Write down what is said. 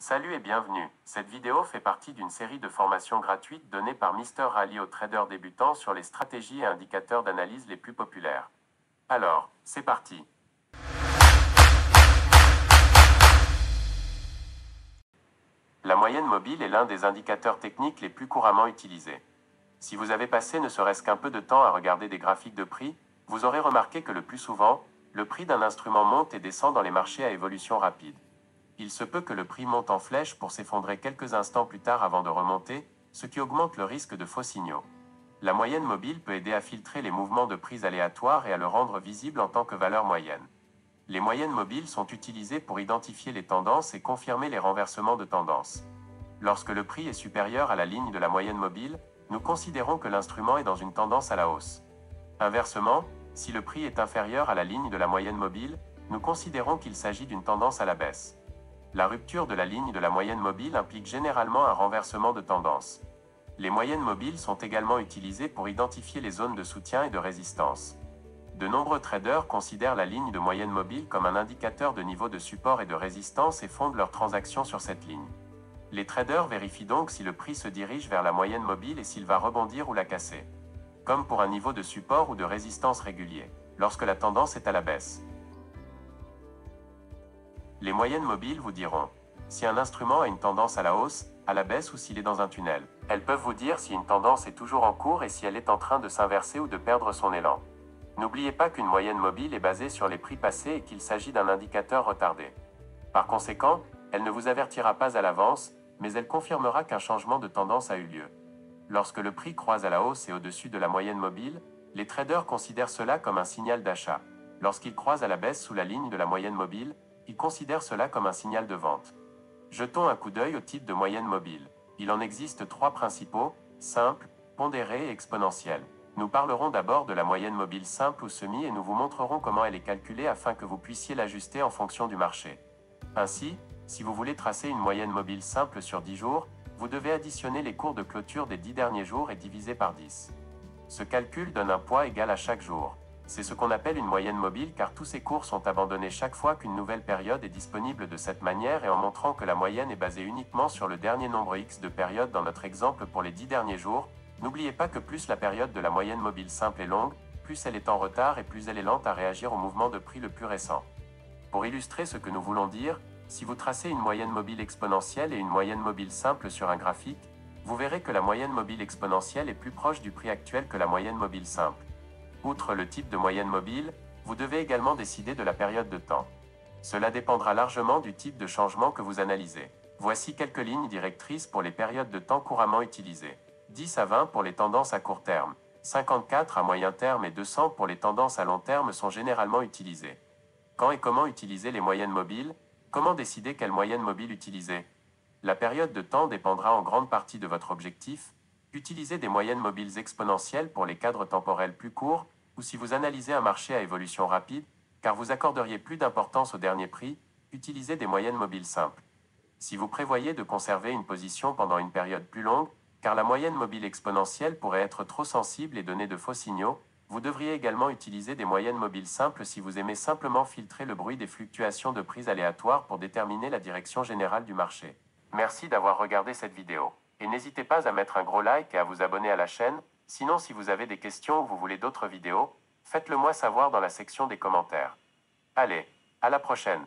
Salut et bienvenue. Cette vidéo fait partie d'une série de formations gratuites données par Mr. Rally aux traders débutants sur les stratégies et indicateurs d'analyse les plus populaires. Alors, c'est parti. La moyenne mobile est l'un des indicateurs techniques les plus couramment utilisés. Si vous avez passé ne serait-ce qu'un peu de temps à regarder des graphiques de prix, vous aurez remarqué que le plus souvent, le prix d'un instrument monte et descend dans les marchés à évolution rapide. Il se peut que le prix monte en flèche pour s'effondrer quelques instants plus tard avant de remonter, ce qui augmente le risque de faux signaux. La moyenne mobile peut aider à filtrer les mouvements de prix aléatoires et à le rendre visible en tant que valeur moyenne. Les moyennes mobiles sont utilisées pour identifier les tendances et confirmer les renversements de tendance. Lorsque le prix est supérieur à la ligne de la moyenne mobile, nous considérons que l'instrument est dans une tendance à la hausse. Inversement, si le prix est inférieur à la ligne de la moyenne mobile, nous considérons qu'il s'agit d'une tendance à la baisse. La rupture de la ligne de la moyenne mobile implique généralement un renversement de tendance. Les moyennes mobiles sont également utilisées pour identifier les zones de soutien et de résistance. De nombreux traders considèrent la ligne de moyenne mobile comme un indicateur de niveau de support et de résistance et fondent leurs transactions sur cette ligne. Les traders vérifient donc si le prix se dirige vers la moyenne mobile et s'il va rebondir ou la casser. Comme pour un niveau de support ou de résistance régulier, lorsque la tendance est à la baisse. Les moyennes mobiles vous diront si un instrument a une tendance à la hausse, à la baisse ou s'il est dans un tunnel. Elles peuvent vous dire si une tendance est toujours en cours et si elle est en train de s'inverser ou de perdre son élan. N'oubliez pas qu'une moyenne mobile est basée sur les prix passés et qu'il s'agit d'un indicateur retardé. Par conséquent, elle ne vous avertira pas à l'avance, mais elle confirmera qu'un changement de tendance a eu lieu. Lorsque le prix croise à la hausse et au-dessus de la moyenne mobile, les traders considèrent cela comme un signal d'achat. Lorsqu'il croise à la baisse sous la ligne de la moyenne mobile, ils considèrent cela comme un signal de vente. Jetons un coup d'œil au type de moyenne mobile. Il en existe trois principaux, simple, pondéré et exponentielle. Nous parlerons d'abord de la moyenne mobile simple ou semi et nous vous montrerons comment elle est calculée afin que vous puissiez l'ajuster en fonction du marché. Ainsi, si vous voulez tracer une moyenne mobile simple sur 10 jours, vous devez additionner les cours de clôture des 10 derniers jours et diviser par 10. Ce calcul donne un poids égal à chaque jour. C'est ce qu'on appelle une moyenne mobile car tous ces cours sont abandonnés chaque fois qu'une nouvelle période est disponible de cette manière et en montrant que la moyenne est basée uniquement sur le dernier nombre X de périodes dans notre exemple pour les 10 derniers jours. N'oubliez pas que plus la période de la moyenne mobile simple est longue, plus elle est en retard et plus elle est lente à réagir au mouvement de prix le plus récent. Pour illustrer ce que nous voulons dire, si vous tracez une moyenne mobile exponentielle et une moyenne mobile simple sur un graphique, vous verrez que la moyenne mobile exponentielle est plus proche du prix actuel que la moyenne mobile simple. Outre le type de moyenne mobile, vous devez également décider de la période de temps. Cela dépendra largement du type de changement que vous analysez. Voici quelques lignes directrices pour les périodes de temps couramment utilisées. 10 à 20 pour les tendances à court terme, 54 à moyen terme et 200 pour les tendances à long terme sont généralement utilisées. Quand et comment utiliser les moyennes mobiles? Comment décider quelle moyenne mobile utiliser? La période de temps dépendra en grande partie de votre objectif. Utilisez des moyennes mobiles exponentielles pour les cadres temporels plus courts, ou si vous analysez un marché à évolution rapide, car vous accorderiez plus d'importance au dernier prix, utilisez des moyennes mobiles simples. Si vous prévoyez de conserver une position pendant une période plus longue, car la moyenne mobile exponentielle pourrait être trop sensible et donner de faux signaux, vous devriez également utiliser des moyennes mobiles simples si vous aimez simplement filtrer le bruit des fluctuations de prix aléatoires pour déterminer la direction générale du marché. Merci d'avoir regardé cette vidéo. Et n'hésitez pas à mettre un gros like et à vous abonner à la chaîne. Sinon, si vous avez des questions ou vous voulez d'autres vidéos, faites-le moi savoir dans la section des commentaires. Allez, à la prochaine!